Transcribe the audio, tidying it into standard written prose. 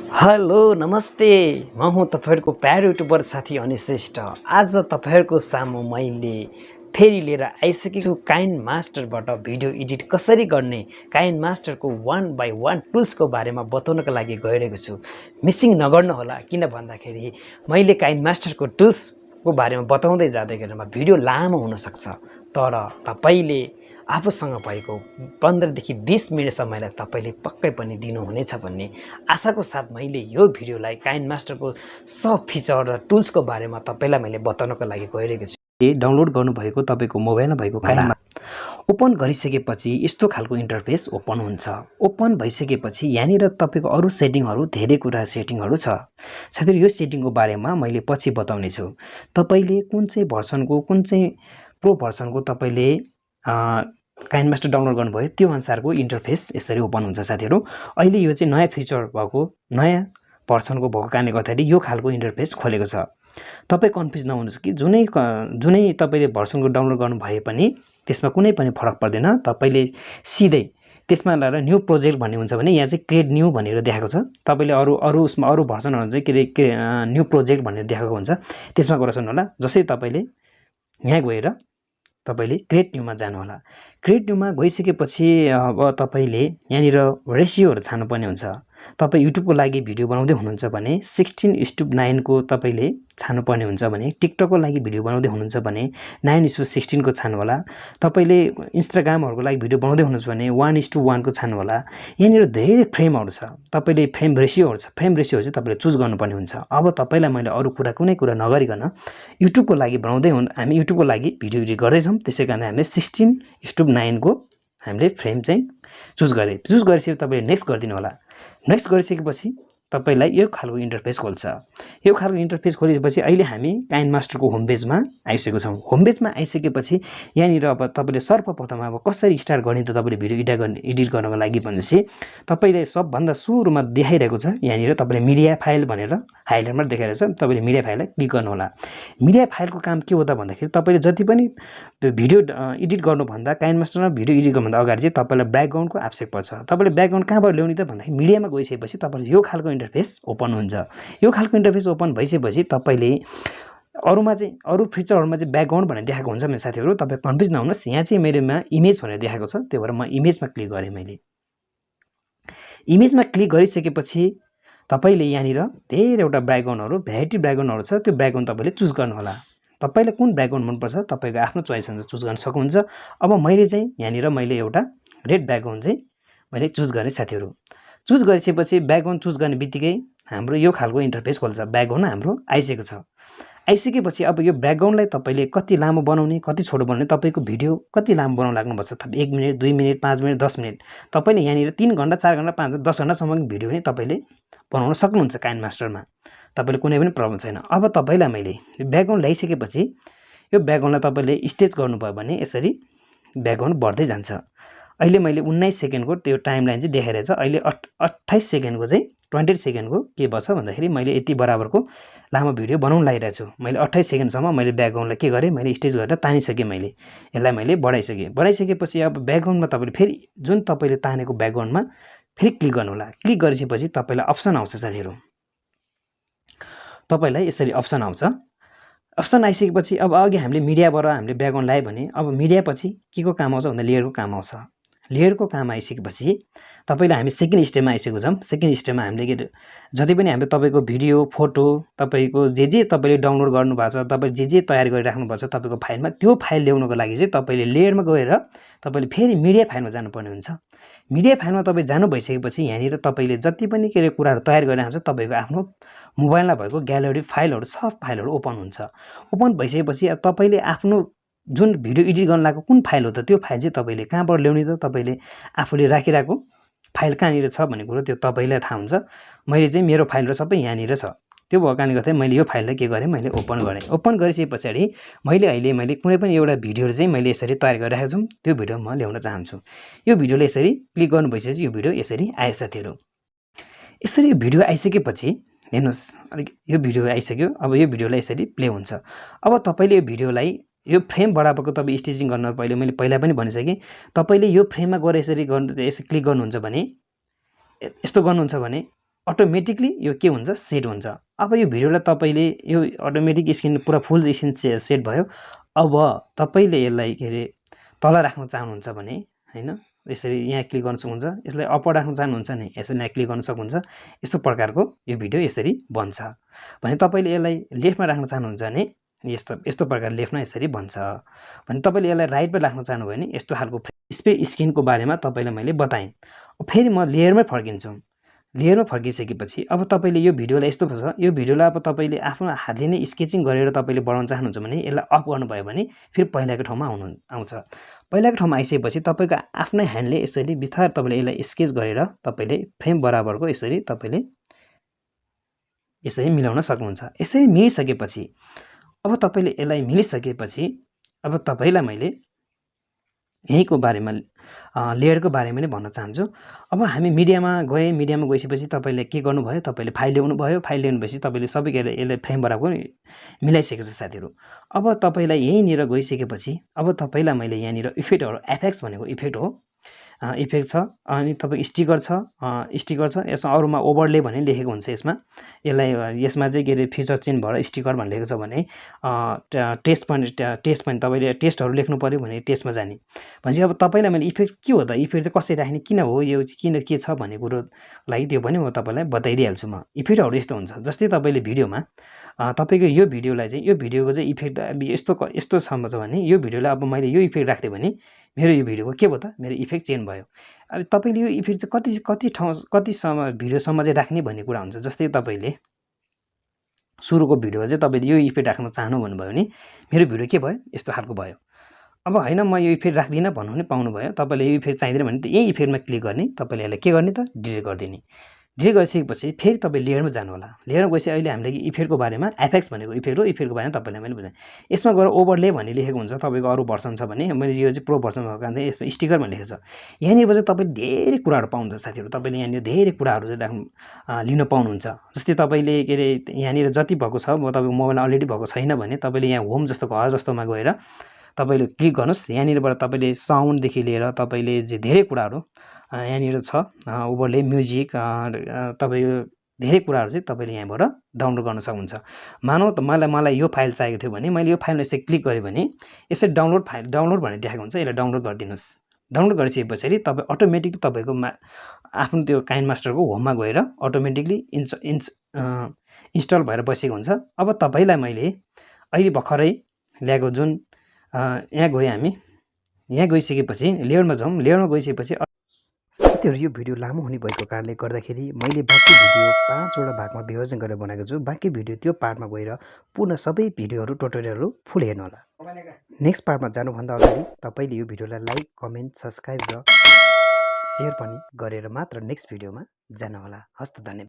Hello नमस्ते म हुँ तपाईहरुको प्यारो युट्युबर साथी अनिश श्रेष्ठ। आज तपाईहरुको सामु मैले फेरि लिएर आइसकेको छु काइनमास्टरबाट भिडियो एडिट कसरी गर्ने, काइनमास्टरको 1 बाइ 1 टुल्सको बारेमा बताउनको लागि गइरहेको छु। मिसिङ नगर्नु होला, किन भन्दाखेरि मैले काइनमास्टरको टुल्सको बारेमा बताउँदै जाँदै गरेमा भिडियो लामो हुन सक्छ, तर तपाईले आफूसँग भएको 15 देखि 20 मिनेट समयलाई तपाईले पक्कै पनि दिनुहुनेछ भन्ने आशाको साथ मैले यो भिडियोलाई काइनमास्टरको सब फिचर र टुल्सको बारेमा तपाईलाई मैले बताउनको लागि गइरहेको छु। डाउनलोड गर्नुभएको तपाईको मोबाइलमा भएको काइनमास्टर ओपन गरिसकेपछि यस्तो खालको इन्टरफेस ओपन हुन्छ। ओपन भइसकेपछि यहाँनिर तपाईको अरु सेटिङहरु धेरै कुरा सेटिङहरु छ। साथै यो सेटिङको बारेमा मैले पछि बताउने छु। तपाईले कुन चाहिँ भर्सनको कुन चाहिँ प्रो भर्सनको तपाईले काइनमास्टर डाउनलोड गर्नुभयो त्यो अनुसारको इन्टरफेस यसरी ओपन हुन्छ साथीहरु। अहिले यो चाहिँ नयाँ फिचर भएको नयाँ भर्सनको भएको कारणले गर्दाखेरि यो खालको इन्टरफेस खोलेको छ। तपाई कन्फ्युज नहुनुस् कि जुनै तपाईले भर्सनको डाउनलोड गर्नु भए पनि त्यसमा कुनै पनि फरक पर्दैन। तपाईले सिधै त्यसमा लाएर न्यू प्रोजेक्ट भन्ने हुन्छ भने यहाँ चाहिँ क्रिएट न्यू भनेर देखाएको छ। तपाईले अरु उसमा अरु भर्सनहरु चाहिँ न्यू प्रोजेक्ट भनेर देखाएको हुन्छ, त्यसमा गएर सुन्नु होला। जसै तपाईले यहाँ गएर तपाईले क्रिएट न्यूमा जानु होला। क्रिएट न्यूमा गइसकेपछि अब तपाईले यहाँनिर रेशियोहरु छान्नुपर्ने हुन्छ। तपाई युट्युबको लागि भिडियो बनाउँदै हुनुहुन्छ भने 16:9 को तपाईले छान्नुपर्ने हुन्छ भने, टिकटकको लागि भिडियो बनाउँदै हुनुहुन्छ भने 9:16 को छान्नु होला। तपाईले इन्स्टाग्रामहरुको लागि भिडियो बनाउँदै हुनुहुन्छ भने 1:1 को छान्नु होला। यहाँनिर धेरै फ्रेमहरु छ। तपाईले फ्रेम रेशियोहरु छ, फ्रेम रेशियो चाहिँ तपाईले चुज गर्नुपर्ने हुन्छ। अब तपाईलाई मैले अरु कुनै कुरा नगरिकन युट्युबको लागि हामी युट्युबको लागि भिडियो एडिट गर्दै छौं, त्यसैकारण हामीले 16:9 को हामीले फ्रेम चाहिँ चुज गरिसकेपछि तपाईले नेक्स्ट गर्दिनु होला। नेक्स्ट गरिसकेपछि तपाईलाई यो खालको इन्टरफेस खोल्छ। यो खालको इन्टरफेस खोलेपछि अहिले हामी काइनमास्टरको होम पेजमा आइसकेको छौं। होम पेजमा आइसकेपछि यहाँनिर अब तपाईले सर्वप्रथम अब कसरी स्टार्ट गर्ने त तपाईले भिडियो एडिट गर्नको लागि भनेपछि तपाईले सबभन्दा सुरुमा देखाइरहेको छ यहाँनिर तपाईले मिडिया फाइल भनेर हाइलाइटरमा देखाइरहेको छ। तपाईले मिडिया फाइललाई क्लिक गर्नु होला। मिडिया फाइलको काम के हो त भन्दाखेरि तपाईले जति पनि भिडियो एडिट गर्नुभन्दा काइनमास्टरमा भिडियो एडिट गर्नुभन्दा अगाडि चाहिँ तपाईलाई ब्याकग्राउन्डको आवश्यक पर्छ। तपाईले ब्याकग्राउन्ड कहाँबाट ल्याउने त भन्दाखेरि मिडियामा गइसकेपछि तपाईले यो खालको इन्टरफेस ओपन हुन्छ। यो खालको इन्टरफेस ओपन भइसकेपछि तपाईले अरु फिचरहरुमा चाहिँ ब्याकग्राउन्ड भनेर देखाएको हुन्छ मेरो साथीहरु। तपाई कन्फ्युज नहुनुस्। यहाँ चाहिँ मेरोमा इमेज भनेर देखाएको छ, त्यही भएर म इमेजमा क्लिक गरे। मैले इमेजमा क्लिक गरिसकेपछि तपाईले यहाँनिर धेरैवटा ब्याकग्राउन्डहरु भेराइटी ब्याकग्राउन्डहरु छ, त्यो ब्याकग्राउन्ड तपाईले चुज गर्नु होला। तपाईलाई कुन ब्याकग्राउन्ड मन पर्छ तपाईको आफ्नो चोइस हुन्छ, चुज गर्न सक्नुहुन्छ। अब मैले चाहिँ यहाँनिर मैले एउटा रेड ब्याकग्राउन्ड चाहिँ मैले चुज गर्ने साथीहरु। चुज गरिसकेपछि ब्याकग्राउन्ड चुज गर्ने बित्तिकै हाम्रो यो खालको इन्टरफेस खोल्छ। ब्याकग्राउन्ड हाम्रो आइसकेको छ। आइसकेपछि अब यो ब्याकग्राउन्डलाई तपाईले कति लामो बनाउने, कति छोटो बनाउने, तपाईको भिडियो कति लामो बनाउन लाग्नुपर्छ, 1 मिनेट, 2 मिनेट, 5 मिनेट, 10 मिनेट, तपाईले यहाँनिर 3 घण्टा, 4 घण्टा, 5 घण्टा, 10 घण्टासम्मको भिडियो पनि तपाईले बनाउन सक्नुहुन्छ काइनमास्टरमा। तपाईले कुनै पनि प्रब्लम छैन। अब तपाईलाई मैले ब्याकग्राउन्ड ल्याइसकेपछि यो ब्याकग्राउन्डलाई तपाईले स्टेज गर्नुभयो भने यसरी ब्याकग्राउन्ड बढ्दै जान्छ। अहिले मैले 19 सेकेन्डको त्यो टाइमलाइन चाहिँ देखाइरहेछ। अहिले 28 सेकेन्डको चाहिँ 28 सेकेन्डको के भछ भन्दाखेरि मैले यति बराबरको लामो भिडियो बनाउन लागिरहेको छु। मैले 28 सेकेन्डसम्म मैले ब्याकग्राउन्डलाई के गरेँ, मैले स्टेज गरेर तानिसकेँ। मैले यसलाई मैले बढाइसकेँ। बढाइसकेपछि अब ब्याकग्राउन्डमा तपाईले फेरि जुन तपाईले तानेको ब्याकग्राउन्डमा फेरि क्लिक गर्नु होला। क्लिक गरिसकेपछि तपाईलाई अप्सन आउँछ साथीहरु। तपाईलाई यसरी अप्सन आउँछ। अप्सन आइसकेपछि अब अघि हामीले मिडियाबाट हामीले ब्याकग्राउन्ड ल्याए भने अब मिडियापछि के को काम आउँछ भन्दा लेयरको काम आउँछ। लेयरको काम आइसकेपछि तपाईलाई हामी सेकेन्ड स्टेपमा आइसकेको छौं। सेकेन्ड स्टेपमा हामीले जति पनि हामीले तपाईको भिडियो, फोटो, तपाईको जे तपाईले डाउनलोड गर्नु भएको छ, तपाईले जे तयार गरिराख्नु भएको छ तपाईको फाइलमा, त्यो फाइल ल्याउनको लागि चाहिँ तपाईले लेयरमा गएर तपाईले फेरि मिडिया फाइलमा जानुपर्ने हुन्छ। मिडिया फाइलमा तपाई जानु भइसकेपछि यहाँनिर तपाईले जति पनि कुराहरु तयार गरिराख्नु छ तपाईको आफ्नो मोबाइलमा भएको ग्यालरी फाइलहरु सब फाइलहरु ओपन हुन्छ। ओपन भइसकेपछि अब तपाईले आफ्नो जुन भिडियो एडिट गर्न लागेको कुन फाइल हो त त्यो फाइल चाहिँ तपाईले कहाँबाट ल्याउने त, तपाईले आफूले राखिराखेको फाइल कहाँनिर छ भन्ने कुरा त्यो तपाईलाई थाहा हुन्छ। मैले चाहिँ मेरो फाइलहरु सबै यहाँनिर छ। त्यो भएको कारणले गर्दा मैले यो फाइललाई के गरे, मैले ओपन गरे। ओपन गरिसकेपछि मैले कुनै पनि एउटा भिडियो चाहिँ मैले यसरी तयार गरिराखेको छु, त्यो भिडियो म ल्याउन चाहन्छु। यो भिडियोले यसरी क्लिक गर्नु भइसकेपछि यो भिडियो यसरी आयो साथीहरु। यसरी यो भिडियो आइसकेपछि हेर्नुस्, यो भिडियो आइसक्यो। अब यो भिडियोलाई यसरी प्ले हुन्छ। अब तपाईले यो भिडियोलाई यो फ्रेम बराबरको तपाईं स्टेजिङ गर्न मैले पहिला पनि भनिसके। तपाईले यो फ्रेममा गएर यसरी क्लिक गर्नुहुन्छ भने यस्तो गर्नुहुन्छ भने अटोमेटिकली यो के हुन्छ सेट हुन्छ। अब यो भिडियोलाई तपाईँले यो अटोमेटिक स्क्रिन पुरा फुल स्क्रिन सेट भयो। अब तपाईँले यसलाई के अरे तल राख्न चाहनुहुन्छ भने हैन यसरी यहाँ क्लिक गर्न सक्नुहुन्छ। यसलाई अप राख्न चाहनुहुन्छ भने यसरी यहाँ क्लिक गर्न सक्नुहुन्छ। यस्तो प्रकारको यो भिडियो यसरी बन्छ। भने तपाईँले यसलाई लेफ्टमा राख्न चाहनुहुन्छ भने यस्तो प्रकार लेफ्टमा यसरी बन्छ। भने तपाईँले यसलाई राइटमा राख्न चाहनुभयो भने यस्तो खालको स्प्लिट स्क्रिनको बारेमा तपाईँलाई मैले बताएँ। फेरि म लेयरमै फर्किन्छु। लेयरमा फर्किसकेपछि अब तपाईँले यो भिडियोलाई यस्तो छ, यो भिडियोलाई अब तपाईँले आफ्नो हातले नै स्केचिङ गरेर तपाईँले बनाउन चाहनुहुन्छ भने यसलाई अफ गर्नुभयो भने फेरि पहिलाको ठाउँमा आउँछ। पहिलाको ठाउँमा आइसकेपछि तपाईँको आफ्नै ह्यान्डले यसरी बिस्तारै तपाईँले यसलाई स्केच गरेर तपाईँले फ्रेम बराबरको यसरी तपाईँले यसरी मिलाउन सक्नुहुन्छ। यसरी मिलिसकेपछि अब तपाईँले यसलाई मिलिसकेपछि अब तपाईँलाई मैले यहीँको बारेमा लेयरको बारेमा नै भन्न चाहन्छु। अब हामी मिडियामा गइसकेपछि तपाईँले के गर्नुभयो, तपाईँले फाइल ल्याउनु भयो। फाइल ल्याउनुभएपछि तपाईँले सबै यसलाई फ्रेम बराबर मिलाइसकेको छ साथीहरू। अब तपाईँलाई यहीँनिर गइसकेपछि अब तपाईँलाई मैले यहाँनिर इफेक्टहरू एफएक्स भनेको इफेक्ट हो, इफेक्ट छ अनि तपाईँ स्टिकर छ यसमा अरूमा ओभरले भन्ने लेखेको हुन्छ। यसमा चाहिँ के अरे फिचर चेन्ज भएर स्टिकर भन्ने लेखेको छ भने टेस्ट पनि तपाईँले टेस्टहरू लेख्नु पऱ्यो भने टेस्टमा जाने भनेपछि अब तपाईँलाई मैले इफेक्ट के हो त, इफेक्ट चाहिँ कसरी राख्ने, किन हो यो किन के छ भन्ने कुरो लागि त्यो पनि म तपाईँलाई बताइदिइहाल्छु। म इफेक्टहरू यस्तो हुन्छ जस्तै तपाईँले भिडियोमा तपाईँको यो भिडियोलाई चाहिँ यो भिडियोको चाहिँ इफेक्ट यस्तोसम्म छ भने यो भिडियोलाई अब मैले यो इफेक्ट राख्थेँ भने मेरो यो भिडियोको के भयो त, मेरो इफेक्ट चेन्ज भयो। अब तपाईँले यो इफेक्ट चाहिँ कतिसम्म भिडियोसम्म चाहिँ राख्ने भन्ने कुरा हुन्छ। जस्तै तपाईँले सुरुको भिडियो चाहिँ तपाईँले यो इफेक्ट राख्न चाहनु भन्नुभयो भने मेरो भिडियो के भयो यस्तो खालको भयो। अब होइन म यो इफेक्ट राख्दिनँ भन्नु पनि पाउनुभयो। तपाईँले यो इफेक्ट चाहिँदैन भने यही इफेक्टमा क्लिक गर्ने, तपाईँले यसलाई के गर्ने त डिलिट गरिदिने। डिलिट गरिसकेपछि फेरि तपाईँ लेयरमा जानु होला। लेयरमा गएपछि अहिले हामीले इफेक्टको बारेमा एफएक्स भनेको इफेक्ट हो, इफेक्टको बारेमा तपाईँलाई मैले बुझाएँ। यसमा गएर ओभरले भन्ने लेखेको हुन्छ। तपाईँको अरू भर्सन छ भने मैले यो चाहिँ प्रो भर्सन भएको कारणले यसमा स्टिकर भन्ने लेखेको छ। यहाँनिर चाहिँ तपाईँले धेरै कुराहरू पाउनुहुन्छ साथीहरू। तपाईँले यहाँनिर धेरै कुराहरू चाहिँ लिन पाउनुहुन्छ। जस्तै तपाईँले के अरे यहाँनिर जति भएको छ तपाईँको मोबाइलमा अलरेडी भएको छैन भने तपाईँले यहाँ होम जस्तो घर जस्तोमा गएर तपाईँले क्लिक गर्नुहोस्। यहाँनिरबाट तपाईँले साउन्डदेखि लिएर तपाईँले जे धेरै कुराहरू यहाँनिर छ ओभरले म्युजिक तपाईँको धेरै कुराहरू चाहिँ तपाईँले यहाँबाट डाउनलोड गर्न सक्नुहुन्छ। मानौँ त मलाई यो फाइल चाहिएको थियो भने मैले यो फाइलमा यसरी क्लिक गरेँ भने यसरी डाउनलोड भनेर देखाएको हुन्छ। यसलाई डाउनलोड गरिदिनुहोस्। डाउनलोड गरिसके पछाडि तपाईँ अटोमेटिकली तपाईँको आफ्नो त्यो काइनमास्टरको होममा गएर अटोमेटिकली इन्स्टल भएर बसेको हुन्छ। अब तपाईँलाई मैले अहिले भर्खरै ल्याएको जुन यहाँ गयो हामी, यहाँ गइसकेपछि लेयरमा जाउँ। लेयरमा गइसकेपछि साथीहरू यो भिडियो लामो हुने भएको कारणले गर्दाखेरि मैले बाँकी भिडियो 5वटा भागमा विभाजन गरेर बनाएको छु। बाँकी भिडियो त्यो पार्टमा गएर पुनः सबै भिडियोहरू ट्युटोरियलहरू फुल हेर्नु होला। नेक्स्ट पार्टमा जानुभन्दा अगाडि तपाईँले यो भिडियोलाई लाइक, कमेन्ट, सब्सक्राइब र सेयर पनि गरेर मात्र नेक्स्ट भिडियोमा जानु होला। हस्त धन्यवाद।